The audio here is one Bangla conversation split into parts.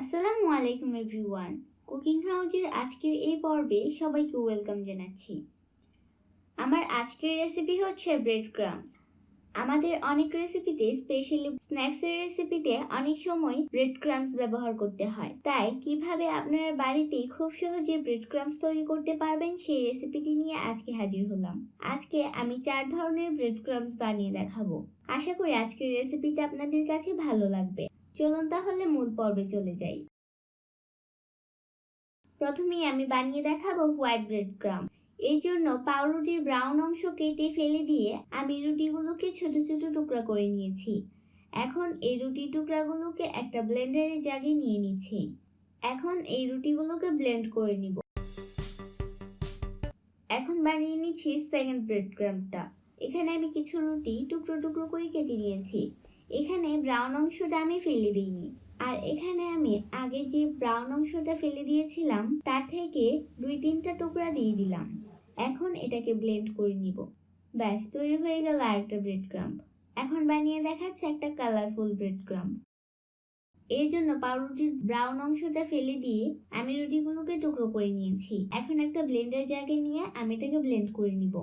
আসসালামু আলাইকুম এভরিওয়ান। কুকিং হাউজের আজকের এই পর্বে সবাইকে ওয়েলকাম জানাচ্ছি। আমার আজকের রেসিপি হচ্ছে ব্রেড ক্রাম্বস। আমাদের অনেক রেসিপিতে, স্পেশালি স্ন্যাক্সের রেসিপিতে অনেক সময় ব্রেড ক্রাম্বস ব্যবহার করতে হয়। তাই কিভাবে আপনারা বাড়িতে খুব সহজে ব্রেড ক্রাম্বস তৈরি করতে পারবেন সেই রেসিপিটি নিয়ে আজকে হাজির হলাম। আজকে আমি 4 ধরনের ব্রেড ক্রাম্বস বানিয়ে দেখাবো। আশা করি আজকের রেসিপিটা আপনাদের কাছে ভালো লাগবে। চলুন তাহলে মূল পর্বে চলে যাই। প্রথমেই আমি বানিয়ে দেখাবো হোয়াইট ব্রেড ক্রাম্ব। এই জন্য পাউরুটির ব্রাউন অংশ কেটে ফেলে দিয়ে আমি রুটিগুলোকে ছোট ছোট টুকরা করে নিয়েছি। এখন এই রুটি টুকরাগুলোকে একটা ব্লেন্ডারে জাগে নিয়ে নিচ্ছি। এখন এই রুটিগুলোকে ব্লেন্ড করে নিব। এখন বানিয়ে নিচ্ছি সেকেন্ড ব্রেড ক্রাম্বটা। এখানে আমি কিছু রুটি টুকরো টুকরো করে কেটে নিয়েছি। এখানে ব্রাউন অংশটা আমি ফেলে দিইনি, আর এখানে আমি আগে যে ব্রাউন অংশটা ফেলে দিয়েছিলাম তার থেকে 2-3টা টুকরা দিয়ে দিলাম। এখন এটাকে ব্লেন্ড করে নিব। ব্যাস, তৈরি হয়ে গেল আরেকটা ব্রেড ক্রাম্ব। এখন বানিয়ে দেখাচ্ছে একটা কালারফুল ব্রেড ক্রাম্ব। এর জন্য পাউরুটির ব্রাউন অংশটা ফেলে দিয়ে আমি রুটিগুলোকে টুকরো করে নিয়েছি। এখন একটা ব্লেন্ডার জাগে নিয়ে আমি এটাকে ব্লেন্ড করে নিব।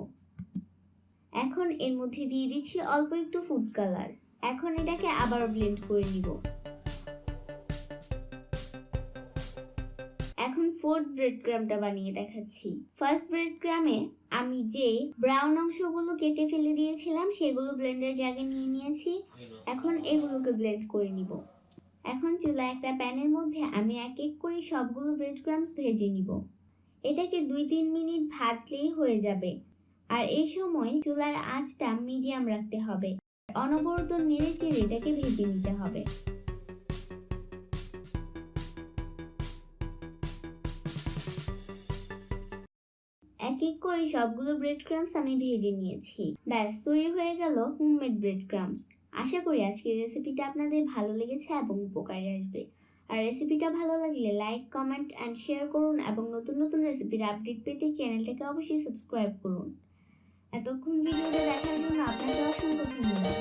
এখন এর মধ্যে দিয়ে দিচ্ছি অল্প একটু ফুড কালার। এখন এটাকে আবার ব্লেন্ড করে নিব। এখন ফোর্থ ব্রেড ক্রাম্বটা বানিয়ে দেখাচ্ছি। ফার্স্ট ব্রেড ক্রামে আমি যে ব্রাউন অংশগুলো কেটে ফেলে দিয়েছিলাম সেগুলো ব্লেন্ডার জাগে নিয়ে নিয়েছি। এখন এগুলোকে ব্লেন্ড করে নিব। এখন চুলায় একটা প্যানের মধ্যে আমি এক এক করে সবগুলো ব্রেড ক্রাম্বস ভেজে নিব। এটাকে 2-3 মিনিট ভাজলেই হয়ে যাবে। আর এই সময় চুলার আঁচটা মিডিয়াম রাখতে হবে। অনবরত নেড়ে চেড়ে এটাকে ভেজে নিতে হবে। এক এক করে সবগুলো ব্রেড ক্রাম্বস আমি ভেজে নিয়েছি। ব্যাস, তৈরি হয়ে গেল হোমমেড ব্রেড ক্রাম্বস। আশা করি আজকের রেসিপিটা আপনাদের ভালো লেগেছে এবং উপকারে আসবে। আর রেসিপিটা ভালো লাগলে লাইক, কমেন্ট এন্ড শেয়ার করুন এবং নতুন নতুন রেসিপির আপডেট পেতে চ্যানেলটাকে অবশ্যই সাবস্ক্রাইব করুন। এতক্ষণ ভিডিওটা দেখার জন্য আপনাকে অসংখ্য ধন্যবাদ।